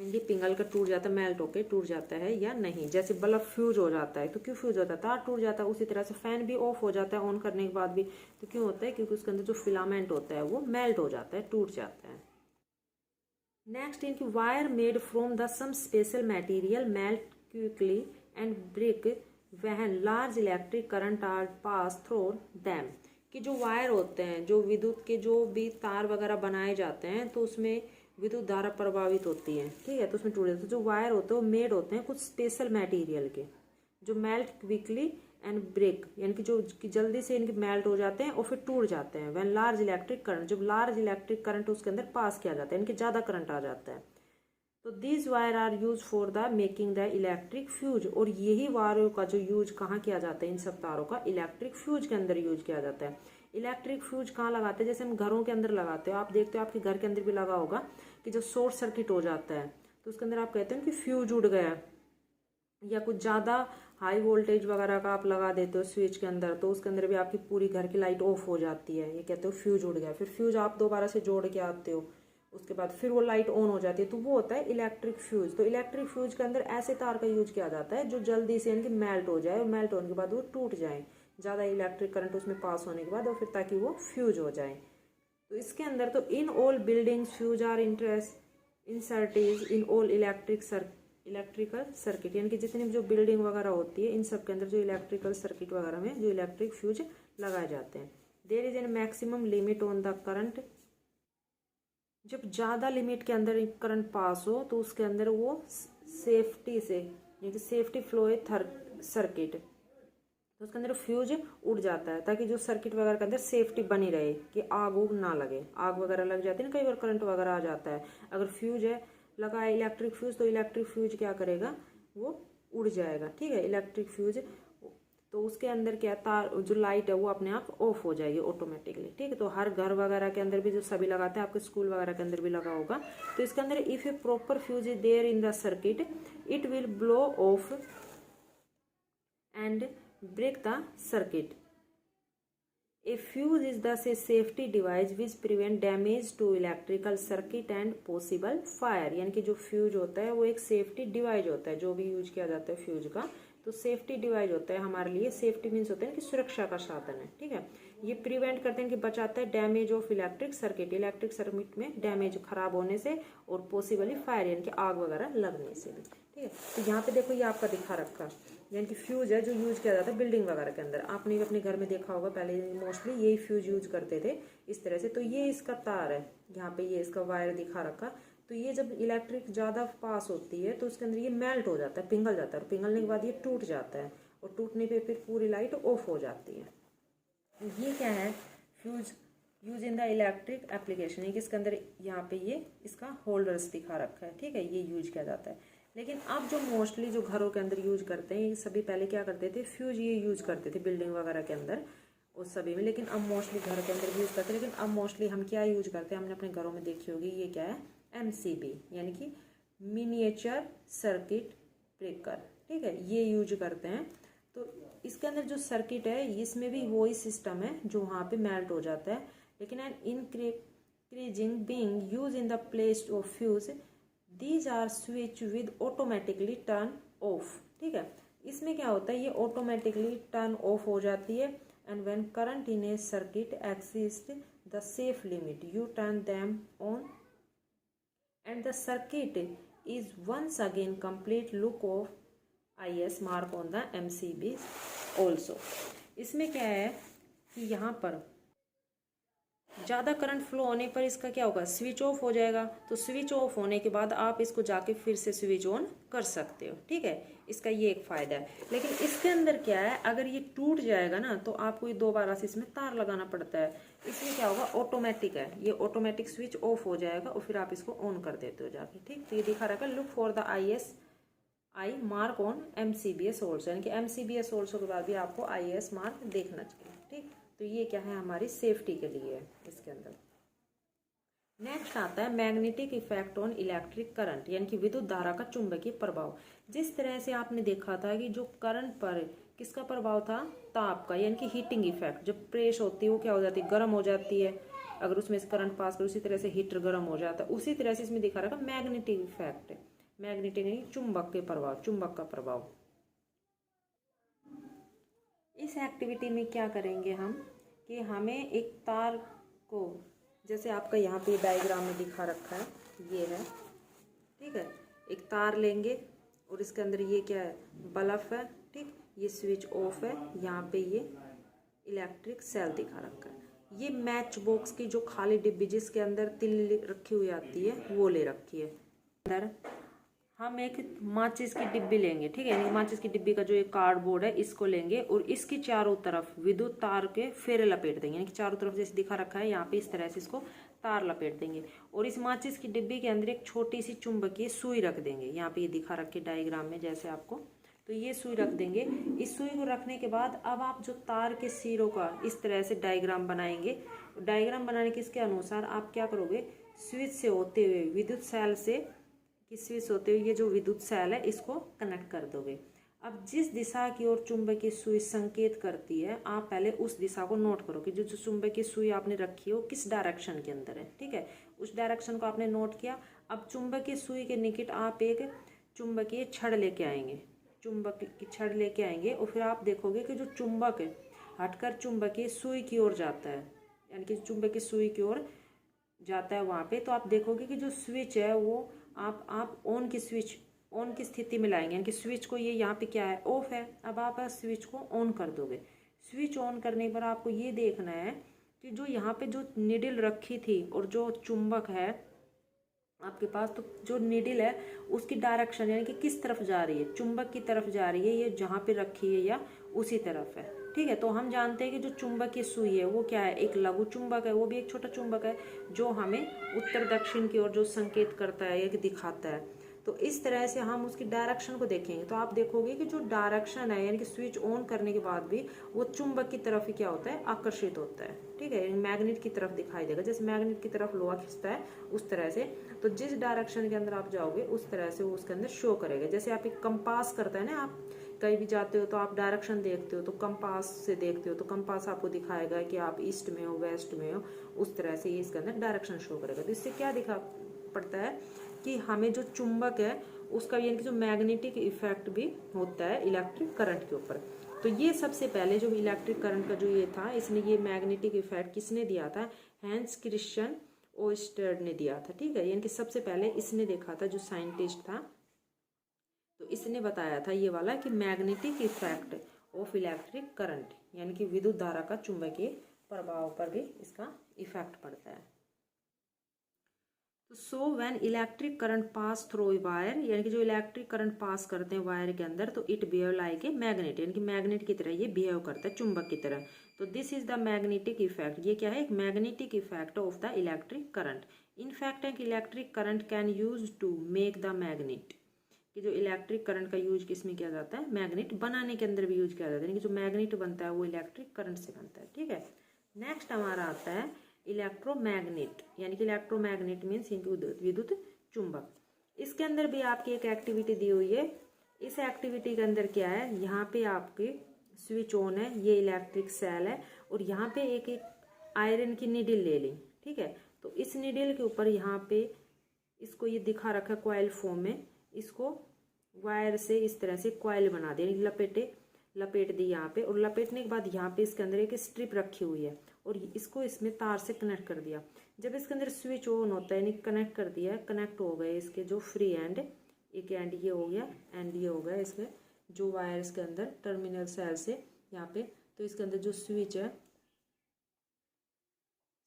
[SPEAKER 1] ये पिघल कर टूट जाता है, मेल्ट होकर टूट जाता है या नहीं। जैसे बल्ब फ्यूज हो जाता है तो क्यों फ्यूज होता है, तार टूट जाता है। उसी तरह से फैन भी ऑफ हो जाता है ऑन करने के बाद भी, तो क्यों होता है, क्योंकि उसके अंदर जो फिलामेंट होता है वो मेल्ट हो जाता है, टूट जाता है। नेक्स्ट इनकी wire made from the some special material melt quickly and break when large electric current are pass through them. कि जो वायर होते हैं, जो विद्युत के जो भी तार वगैरह बनाए जाते हैं तो उसमें विद्युत धारा प्रभावित होती है, ठीक है, तो उसमें टूट जाते हैं। जो वायर होते हैं वो मेड होते हैं कुछ स्पेशल मटेरियल के, जो मेल्ट क्विकली एंड ब्रेक, यानी कि जो कि जल्दी से इनके मेल्ट हो जाते हैं और फिर टूट जाते हैं। व्हेन लार्ज इलेक्ट्रिक करंट, जब लार्ज इलेक्ट्रिक करंट उसके अंदर पास किया जाता है, इनके ज़्यादा करंट आ जाता है, तो these wire are use for the making the electric fuse. और यही वायरों का जो यूज कहाँ किया जाता है, इन सब तारों का इलेक्ट्रिक फ्यूज के अंदर यूज किया जाता है। इलेक्ट्रिक फ्यूज कहाँ लगाते हैं, जैसे हम घरों के अंदर लगाते हो, आप देखते हो आपके घर के अंदर भी लगा होगा कि जब शॉर्ट सर्किट हो जाता है तो उसके अंदर आप कहते हो कि फ्यूज उड़ गया, या कुछ ज़्यादा हाई वोल्टेज वगैरह का आप लगा देते हो स्विच के अंदर, तो उसके अंदर भी आपकी पूरी घर की लाइट ऑफ हो जाती है, ये कहते हो फ्यूज उड़ गया। फिर फ्यूज आप दोबारा से जोड़ के आते हो, उसके बाद फिर वो लाइट ऑन हो जाती है, तो वो होता है इलेक्ट्रिक फ्यूज। तो इलेक्ट्रिक फ्यूज के अंदर ऐसे तार का यूज किया जाता है जो जल्दी से इनकी मेल्ट हो जाए, और मेल्ट होने के बाद वो टूट जाए, ज़्यादा इलेक्ट्रिक करंट उसमें पास होने के बाद, और फिर ताकि वो फ्यूज हो जाए। तो इसके अंदर तो in all buildings fuse are inserted in all electrical circuit, यानी कि जितनी भी जो बिल्डिंग वगैरह होती है इन सब के अंदर जो इलेक्ट्रिकल सर्किट वगैरह में जो इलेक्ट्रिक फ्यूज लगाए जाते हैं। There is an maximum limit on the current, जब ज़्यादा लिमिट के अंदर करंट पास हो तो उसके अंदर वो सेफ्टी से, यानी कि सेफ्टी फ्लो सर्किट, तो उसके अंदर फ्यूज उड़ जाता है, ताकि जो सर्किट वगैरह के अंदर सेफ्टी बनी रहे कि आग उग ना लगे। आग वगैरह लग जाती है ना, कई बार करंट वगैरह आ जाता है, अगर फ्यूज है लगा है इलेक्ट्रिक फ्यूज, तो इलेक्ट्रिक फ्यूज क्या करेगा, वो उड़ जाएगा, ठीक है, इलेक्ट्रिक फ्यूज। तो उसके अंदर क्या, तार जो लाइट है वो अपने आप ऑफ हो जाएगी ऑटोमेटिकली, ठीक है। तो हर घर वगैरह के अंदर भी जो सभी लगाते हैं, आपके स्कूल वगैरह के अंदर भी लगा होगा, तो इसके अंदर if a proper fuse is there in the circuit it will blow off and break the circuit. A fuse is thus a safety device which prevent damage to electrical circuit and possible fire। यानी कि जो fuse होता है वो एक safety device होता है, जो भी यूज किया जाता है फ्यूज का, तो सेफ्टी डिवाइस होता है हमारे लिए। सेफ्टी मीन्स होता है कि सुरक्षा का साधन है, ठीक है। ये प्रिवेंट करते हैं कि बचाता है damage of electric circuit, electric circuit में डैमेज खराब होने से, और पॉसिबली फायर यानी कि आग वगैरह लगने से भी, ठीक है। तो यहाँ पे देखो ये आपका दिखा रखा, यानी कि फ्यूज है जो यूज किया जाता है बिल्डिंग वगैरह के अंदर। आपने भी अपने घर में देखा होगा, पहले मोस्टली यही फ्यूज यूज करते थे इस तरह से। तो ये इसका तार है, यहाँ पे ये इसका वायर दिखा रखा, तो ये जब इलेक्ट्रिक ज़्यादा पास होती है तो उसके अंदर ये मेल्ट हो जाता है, पिघल जाता है, और पिघलने के बाद ये टूट जाता है, और टूटने पे फिर पूरी लाइट ऑफ हो जाती है। ये क्या है, fuse use in the electric application, ये इसके अंदर यहाँ पे ये इसका होल्डर्स दिखा रखा है, ठीक है, ये यूज किया जाता है। लेकिन अब जो मोस्टली जो घरों के अंदर यूज करते हैं, ये सभी पहले क्या करते थे, फ्यूज ये यूज करते थे बिल्डिंग वगैरह के अंदर उस सभी में, लेकिन अब मोस्टली घर के अंदर यूज करते हैं। लेकिन अब मोस्टली हम क्या यूज करते हैं, हमने अपने घरों में देखी होगी, ये क्या है, MCB यानी कि मिनिएचर सर्किट ब्रेकर, ठीक है, ये यूज करते हैं। तो इसके अंदर जो सर्किट है इसमें भी वही सिस्टम है जो वहाँ पे मेल्ट हो जाता है, लेकिन an increasing being use in the place of fuse these are switch with automatically turn off, ठीक है। इसमें क्या होता है, ये ऑटोमेटिकली टर्न ऑफ हो जाती है, and when current in a circuit exist the safe limit you turn them on and the circuit is once again complete look of IS mark on the MCB also. इसमें क्या है कि यहाँ पर ज़्यादा करंट फ्लो होने पर इसका क्या होगा, स्विच ऑफ हो जाएगा। तो स्विच ऑफ होने के बाद आप इसको जाके फिर से स्विच ऑन कर सकते हो, ठीक है, इसका ये एक फ़ायदा है। लेकिन इसके अंदर क्या है, अगर ये टूट जाएगा ना तो आपको ये दोबारा से इसमें तार लगाना पड़ता है। इसमें क्या होगा, ऑटोमेटिक है, ये ऑटोमेटिक स्विच ऑफ हो जाएगा और फिर आप इसको ऑन कर देते हो जाके, ठीक। तो ये दिखा रखा look for the I mark on MCBS also, यानी कि MCBS ऑल्सो के बाद भी आपको IS मार्क देखना चाहिए, ठीक। तो ये क्या है, हमारी सेफ्टी के लिए है इसके अंदर। नेक्स्ट आता है magnetic effect on electric current, यानी कि विद्युत धारा का चुंबकीय प्रभाव। जिस तरह से आपने देखा था कि जो करंट पर किसका प्रभाव था, ताप का, यानी कि हीटिंग इफेक्ट, जब प्रेस होती है वो क्या हो जाती है, गर्म हो जाती है, अगर उसमें से करंट पास कर उसी तरह से हीटर गर्म हो जाता है। उसी तरह से इसमें दिखा रखा मैग्नेटिक इफेक्ट, मैग्नेटिक यानी चुंबक के प्रभाव, चुंबक का प्रभाव। इस एक्टिविटी में क्या करेंगे हम कि हमें एक तार को, जैसे आपका यहाँ पे डायग्राम में दिखा रखा है, ये है, ठीक है, एक तार लेंगे और इसके अंदर ये क्या है, बल्ब है, ठीक, ये स्विच ऑफ है, यहाँ पे ये इलेक्ट्रिक सेल दिखा रखा है। ये मैच बॉक्स की जो खाली डिब्बी जिसके अंदर तिल रखी हुई आती है वो ले रखी है। अंदर हम एक माचिस की डिब्बी लेंगे, ठीक है, यानी माचिस की डिब्बी का जो एक कार्डबोर्ड है इसको लेंगे और इसकी चारों तरफ विद्युत तार के फेरे लपेट देंगे, यानी कि चारों तरफ जैसे दिखा रखा है यहाँ पे इस तरह से इसको तार लपेट देंगे और इस माचिस की डिब्बी के अंदर एक छोटी सी चुंबकीय सुई रख देंगे, यहाँ पे ये दिखा रखे डायग्राम में जैसे आपको, तो ये सुई रख देंगे। इस सुई को रखने के बाद अब आप जो तार के सिरों का इस तरह से डायग्राम बनाएंगे। डायग्राम बनाने के इसके अनुसार आप क्या करोगे, स्विच से होते हुए विद्युत सेल से स्विच होते हुए ये जो विद्युत सेल है इसको कनेक्ट कर दोगे। अब जिस दिशा की ओर चुंबकीय सुई संकेत करती है आप पहले उस दिशा को नोट करो कि जो चुंबकीय सुई आपने रखी है वो किस डायरेक्शन के अंदर है, ठीक है, उस डायरेक्शन को आपने नोट किया। अब चुंबकीय सुई के निकट आप एक चुंबकीय छड़ लेके आएंगे, चुंबक की छड़ लेके आएंगे और फिर आप देखोगे कि जो चुंबक है हटकर चुंबकीय सुई की ओर जाता है, यानी कि चुंबकीय सुई की ओर जाता है वहाँ पे, तो आप देखोगे कि जो स्विच है वो आप ऑन की स्विच ऑन की स्थिति में लाएंगे, यानी कि स्विच को ये यहाँ पे क्या है, ऑफ है। अब आप स्विच को ऑन कर दोगे। स्विच ऑन करने पर आपको ये देखना है कि जो यहाँ पे जो निडल रखी थी और जो चुंबक है आपके पास, तो जो नीडल है उसकी डायरेक्शन यानी कि किस तरफ जा रही है, चुंबक की तरफ जा रही है, ये जहाँ पे रखी है या उसी तरफ है, ठीक है। तो हम जानते हैं कि जो चुंबक की सुई है वो क्या है, एक लघु चुंबक है, वो भी एक छोटा चुंबक है जो हमें उत्तर दक्षिण की ओर जो संकेत करता है या दिखाता है। तो इस तरह से हम उसकी डायरेक्शन को देखेंगे तो आप देखोगे कि जो डायरेक्शन है यानी कि स्विच ऑन करने के बाद भी वो चुंबक की तरफ ही क्या होता है, आकर्षित होता है, ठीक है, मैग्नेट की तरफ दिखाई देगा, जैसे मैग्नेट की तरफ लोहा खींचता है उस तरह से। तो जिस डायरेक्शन के अंदर आप जाओगे उस तरह से वो उसके अंदर शो करेगा। जैसे आप एक कंपास करता है ना, आप कहीं भी जाते हो तो आप डायरेक्शन देखते हो तो कंपास से देखते हो, तो कंपास आपको दिखाएगा कि आप ईस्ट में हो वेस्ट में हो, उस तरह से ये इसके अंदर डायरेक्शन शो करेगा। तो इससे क्या दिखा पड़ता है कि हमें जो चुंबक है उसका यानी कि जो मैग्नेटिक इफेक्ट भी होता है इलेक्ट्रिक करंट के ऊपर। तो ये सबसे पहले जो इलेक्ट्रिक करंट का जो ये था, इसने ये मैग्नेटिक इफेक्ट किसने दिया था, हैंस क्रिश्चियन ओस्टर्ड ने दिया था, ठीक है, यानी कि सबसे पहले इसने देखा था, जो साइंटिस्ट था, तो इसने बताया था ये वाला कि magnetic effect of electric current, यानी कि विद्युत धारा का चुंबकीय प्रभाव पर भी इसका इफेक्ट पड़ता है। तो so when electric current pass through wire, यानी कि जो इलेक्ट्रिक करंट पास करते हैं वायर के अंदर, तो it behave like a magnet, यानी कि मैग्नेट की तरह ये बिहेव करता है, चुंबक की तरह। तो this is the magnetic effect, ये क्या है, एक magnetic effect of the electric current. In fact एक electric current can use to make the magnet, कि जो इलेक्ट्रिक करंट का यूज किसमें किया जाता है, मैग्नेट बनाने के अंदर भी यूज किया जाता है, यानी कि जो मैग्नेट बनता है वो इलेक्ट्रिक करंट से बनता है, ठीक है। नेक्स्ट हमारा आता है इलेक्ट्रोमैग्नेट, यानी कि इलेक्ट्रोमैग्नेट मीन्स विद्युत चुंबक। इसके अंदर भी आपकी एक एक्टिविटी दी हुई है। इस एक्टिविटी के अंदर क्या है, यहाँ पे आपके स्विच ऑन है, ये इलेक्ट्रिक सेल है और यहाँ पे एक आयरन की नीडल ले ली, ठीक है। तो इस नीडल के ऊपर यहाँ पे इसको ये दिखा रखा है कॉइल फॉर्म में, इसको वायर से इस तरह से कॉइल बना दिया, लपेट दी यहाँ पे, और लपेटने के बाद यहाँ पे इसके अंदर एक स्ट्रिप रखी हुई है और इसको इसमें तार से कनेक्ट कर दिया। जब इसके अंदर स्विच ऑन होता है यानी कनेक्ट कर दिया, कनेक्ट हो गए इसके जो फ्री एंड, एक एंड ये हो गया, एंड ये हो गया इसके जो वायर्स के अंदर टर्मिनल सेल से यहाँ पे। तो इसके अंदर जो स्विच है,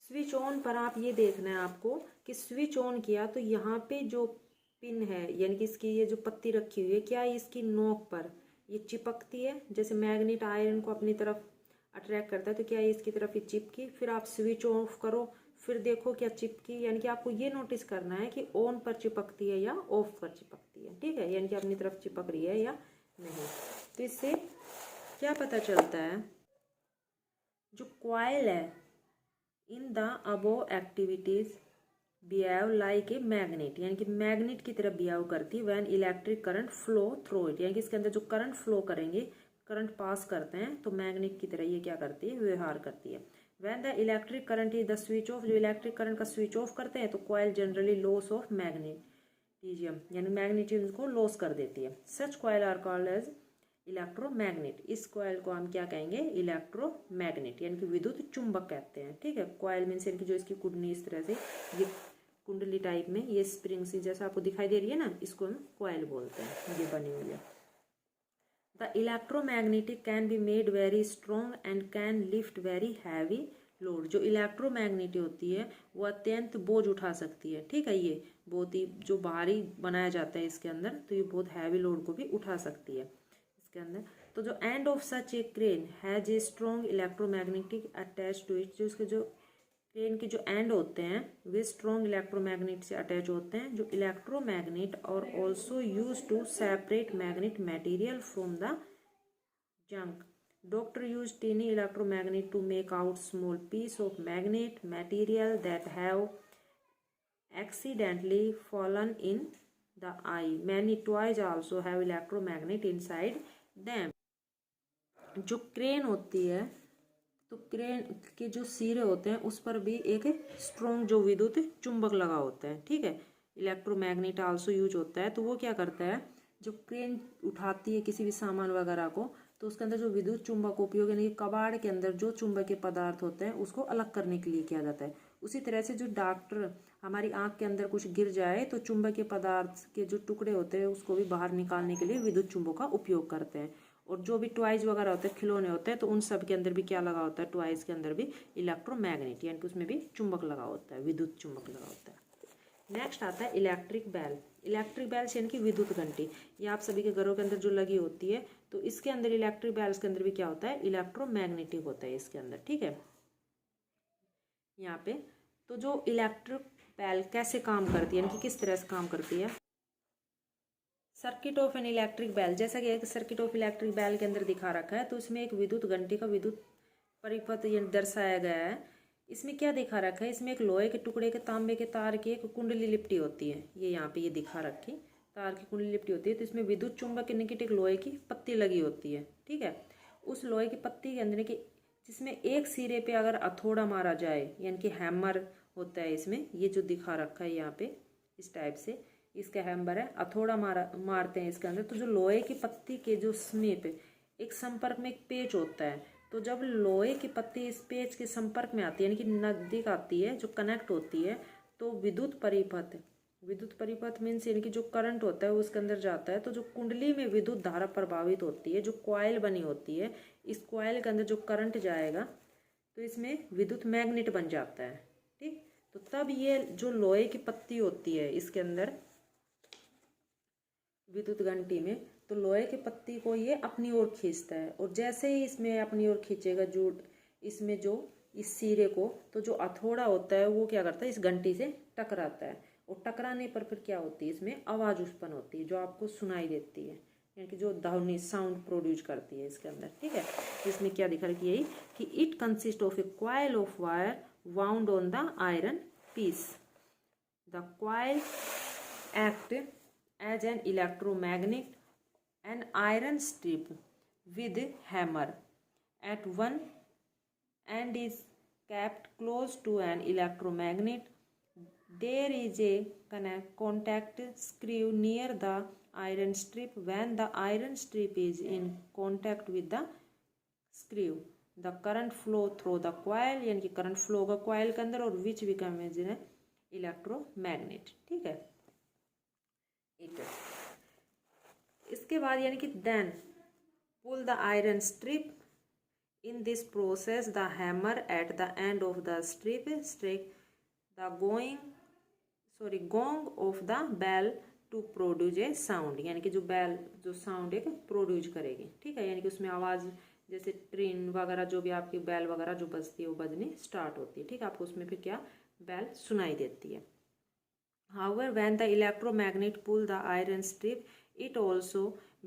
[SPEAKER 1] स्विच ऑन पर आप ये देखना है आपको कि स्विच ऑन किया तो यहाँ पे जो पिन है यानी कि इसकी ये जो पत्ती रखी हुई है, क्या इसकी नोक पर ये चिपकती है, जैसे मैग्नेट आयरन को अपनी तरफ अट्रैक्ट करता है, तो क्या ये इसकी तरफ ये चिपकी, फिर आप स्विच ऑफ करो, फिर देखो क्या चिपकी, यानी कि आपको ये नोटिस करना है कि ऑन पर चिपकती है या ऑफ पर चिपकती है, ठीक है, यानी कि अपनी तरफ चिपक रही है या नहीं। तो इससे क्या पता चलता है, जो कॉइल है in the above activities behave like a magnet, यानी कि मैग्नेट की तरह बिहेव करती है when electric current flow through it, यानी कि इसके अंदर जो करंट फ्लो करेंगे, करंट पास करते हैं, तो मैग्नेट की तरह ये क्या करती है, व्यवहार करती है। When the electric current is the switch off, जो इलेक्ट्रिक करंट का स्विच ऑफ करते हैं तो coil generally loss of magnetic यानी मैग्नेटिज्म को लॉस कर देती है। Such coil are called as electromagnet. इस कॉइल को हम क्या कहेंगे? इलेक्ट्रोमैग्नेट, यानी कि विद्युत चुंबक कहते हैं। ठीक है, कॉइल मीन्स यानी कि जो इसकी कुंडली इस तरह से ये कुंडली टाइप में ये स्प्रिंग सी जैसा आपको दिखाई दे रही है ना, इसको हम कॉइल बोलते हैं, ये बनी हुई है। The electromagnetic can be made very strong and can lift very heavy load. जो इलेक्ट्रोमैग्नेटिक होती है वो अत्यंत बोझ उठा सकती है। ठीक है, ये बहुत ही जो भारी बनाया जाता है इसके अंदर, तो ये बहुत हैवी लोड को भी उठा सकती है इसके अंदर। तो जो end of such a crane has a strong electromagnetic attach to it. जो इसके जो क्रेन के जो एंड होते हैं वे स्ट्रॉन्ग इलेक्ट्रोमैग्नेट से अटैच होते हैं। जो इलेक्ट्रोमैग्नेट और also use to separate magnet material from the junk. Doctor used tiny electromagnet to make out small piece of magnet material that have accidentally fallen in the eye. Many toys also have electromagnet inside them. जो crane होती है, तो crane के जो सिरे होते हैं उस पर भी एक स्ट्रॉन्ग जो विद्युत चुंबक लगा होता है। ठीक है, इलेक्ट्रोमैग्नेट आल्सो यूज होता है। तो वो क्या करता है, जो क्रेन उठाती है किसी भी सामान वगैरह को, तो उसके अंदर जो विद्युत चुंबक उपयोग यानी कि कबाड़ के अंदर जो चुंबकीय पदार्थ होते हैं उसको अलग करने के लिए किया जाता है। उसी तरह से जो डॉक्टर हमारी आंख के अंदर कुछ गिर जाए तो चुंबकीय पदार्थ के जो टुकड़े होते हैं उसको भी बाहर निकालने के लिए विद्युत चुंबक का उपयोग करते हैं। और जो भी टॉयज वगैरह होते हैं, खिलौने होते हैं, तो उन सब के अंदर भी क्या लगा होता है? टॉयज के अंदर भी इलेक्ट्रोमैग्नेट, यानी कि उसमें भी चुंबक लगा होता है, विद्युत चुंबक लगा होता है। नेक्स्ट आता है इलेक्ट्रिक बेल। इलेक्ट्रिक बेल्स यानी कि विद्युत घंटी, ये आप सभी के घरों के अंदर जो लगी होती है, तो इसके अंदर इलेक्ट्रिक बेल्स के अंदर भी क्या होता है? इलेक्ट्रोमैग्नेटिक होता है इसके अंदर। ठीक है, यहाँ पे तो जो इलेक्ट्रिक बेल कैसे काम करती है, यानी कि किस तरह से काम करती है। Circuit of an electric bell, जैसा कि एक सर्किट ऑफ इलेक्ट्रिक बेल के अंदर दिखा रखा है, तो इसमें एक विद्युत घंटी का विद्युत परिपथ दर्शाया गया है। इसमें क्या दिखा रखा है? इसमें एक लोहे के टुकड़े के तांबे के तार की एक कुंडली लिपटी होती है। ये यहाँ पे ये दिखा रखी तार की कुंडली लिपटी होती है। तो इसमें विद्युत चुंबक के निकट एक लोहे की पत्ती लगी होती है। ठीक है, उस लोहे की पत्ती के अंदर की जिसमें एक सिरे पे अगर हथौड़ा मारा जाए, यानी कि हैमर होता है इसमें, ये जो दिखा रखा है यहाँ पे इस टाइप से, इसका हैमर है, हथौड़ा मारते हैं इसके अंदर, तो जो लोहे की पत्ती के जो समीप एक संपर्क में एक पेच होता है, तो जब लोहे की पत्ती इस पेच के संपर्क में आती है, यानी कि नजदीक आती है, जो कनेक्ट होती है, तो विद्युत परिपथ मीन्स यानी कि जो करंट होता है वो उसके अंदर जाता है। तो जो कुंडली में विद्युत धारा प्रभावित होती है, जो कॉइल बनी होती है, इस कॉइल के अंदर जो करंट जाएगा तो इसमें विद्युत मैग्नेट बन जाता है। ठीक, तो तब ये जो लोहे की पत्ती होती है इसके अंदर विद्युत घंटी में, तो लोहे की पत्ती को ये अपनी ओर खींचता है, और जैसे ही इसमें अपनी ओर खींचेगा जो इसमें जो इस सिरे को, तो जो हथौड़ा होता है वो क्या करता है? इस घंटी से टकराता है, और टकराने पर फिर क्या होती है? इसमें आवाज उत्पन्न होती है जो आपको सुनाई देती है, यानी कि जो ध्वनि साउंड प्रोड्यूस करती है इसके अंदर। ठीक है, इसमें क्या दिखा रखी है कि it consist of a coil of wire wound on the iron piece. The coil act as an electromagnet, an iron strip with hammer at one end is kept close to an electromagnet. There is a contact screw near the iron strip. When the iron strip is in contact with the screw, the current flow through the coil, यानी कि current flow होगा coil के अंदर, और which becomes an electromagnet। ठीक है, इसके बाद यानी कि then pull the iron strip. In this process the hammer at the end of the strip strike the gong of the bell to produce a sound, यानी कि जो बेल जो साउंड एक प्रोड्यूस करेगी। ठीक है, यानी कि उसमें आवाज जैसे ट्रेन वगैरह जो भी आपकी बेल वगैरह जो बजती है वो बजनी स्टार्ट होती है। ठीक है, आपको उसमें फिर क्या बेल सुनाई देती है। However, when the electromagnet pull the iron strip, it also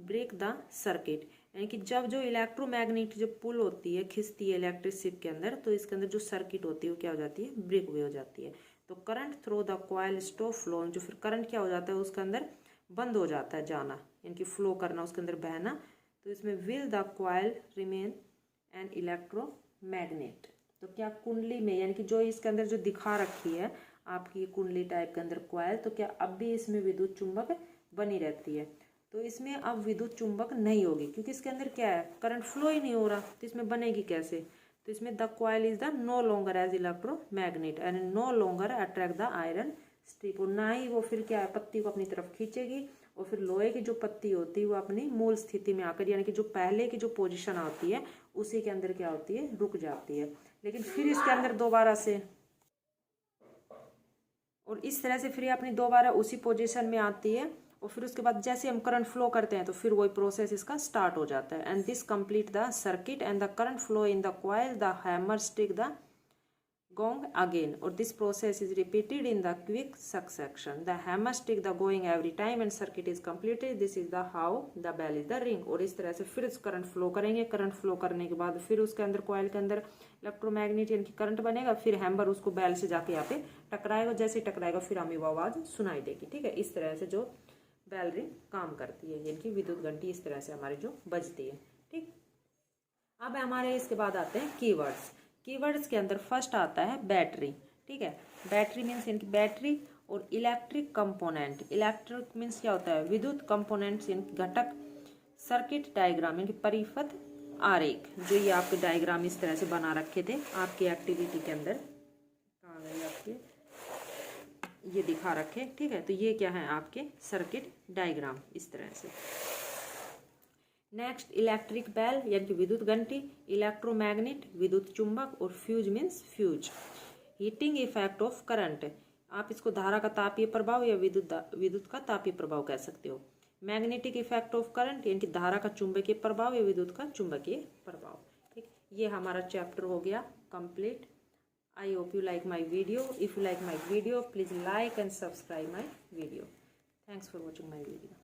[SPEAKER 1] break the circuit। यानी कि जब जो इलेक्ट्रोमैग्नेट जब पुल होती है, खिंचती है इलेक्ट्रिक शिप के अंदर, तो इसके अंदर जो सर्किट होती है वो क्या हो जाती है? ब्रेक हुई हो जाती है। तो current through the coil stop flow, जो फिर करंट क्या हो जाता है उसके अंदर बंद हो जाता है जाना, यानी कि फ्लो करना, उसके अंदर बहना। तो इसमें will the coil remain N electromagnet. तो क्या कुंडली में, यानी कि जो इसके अंदर जो दिखा रखी है आपकी कुंडली टाइप के अंदर कॉइल, तो क्या अब भी इसमें विद्युत चुंबक बनी रहती है। तो इसमें अब विद्युत चुंबक नहीं होगी क्योंकि इसके अंदर क्या है, करंट फ्लो ही नहीं हो रहा, तो इसमें बनेगी कैसे। तो इसमें the coil is the no longer as electromagnet and no longer attract the iron strip, और ना ही वो फिर क्या है पत्ती को अपनी तरफ खींचेगी, और फिर लोहे की जो पत्ती होती है वो अपनी मूल स्थिति में आकर, यानी कि जो पहले की जो पोजीशन आती है उसी के अंदर क्या होती है, रुक जाती है। लेकिन फिर इसके अंदर दोबारा से, और इस तरह से फिर अपनी दोबारा उसी पोजीशन में आती है, और फिर उसके बाद जैसे हम करंट फ्लो करते हैं तो फिर वही प्रोसेस इसका स्टार्ट हो जाता है। And this complete the circuit and the current flow in the coil, the hammer strike the gong again, or this process is repeated in the quick succession. The hammer stick the going every time and circuit is completed. This is the how the bell is the ring. और इस तरह से फिर current flow करेंगे, current flow करने के बाद फिर उसके अंदर कॉइल के अंदर इलेक्ट्रोमैग्नेट यानी कि करंट बनेगा, फिर हैमर उसको बेल से जाके यहाँ पे टकराएगा, जैसे टकराएगा फिर हमें वो आवाज सुनाई देगी। ठीक है, इस तरह से जो बेल रिंग काम करती है, यानी कि विद्युत घंटी इस तरह से हमारी जो बजती है। ठीक, अब हमारे इसके बाद आते हैं कीवर्ड्स। कीवर्ड्स के अंदर फर्स्ट आता है बैटरी। ठीक है, बैटरी मीन्स यानी कि बैटरी और इलेक्ट्रिक कंपोनेंट। इलेक्ट्रिक मीन्स क्या होता है, विद्युत कंपोनेंट्स यानी घटक। सर्किट डायग्राम यानी कि परिपथ आरेख, जो ये आपके डायग्राम इस तरह से बना रखे थे आपकी एक्टिविटी के अंदर, कहाँ गए आपके, ये दिखा रखे। ठीक है, तो ये क्या है आपके सर्किट डायग्राम इस तरह से। नेक्स्ट इलेक्ट्रिक बेल यानी कि विद्युत घंटी, इलेक्ट्रोमैग्नेट विद्युत चुंबक, और fuse means fuse. Heating effect of current, आप इसको धारा का तापीय प्रभाव या विद्युत का तापीय प्रभाव कह सकते हो। मैग्नेटिक इफेक्ट ऑफ करंट यानी कि धारा का चुंबकीय प्रभाव या विद्युत का चुंबकीय प्रभाव। ठीक, ये हमारा चैप्टर हो गया complete. I hope you like my video. If you like my video please like and subscribe my video. Thanks for watching my video.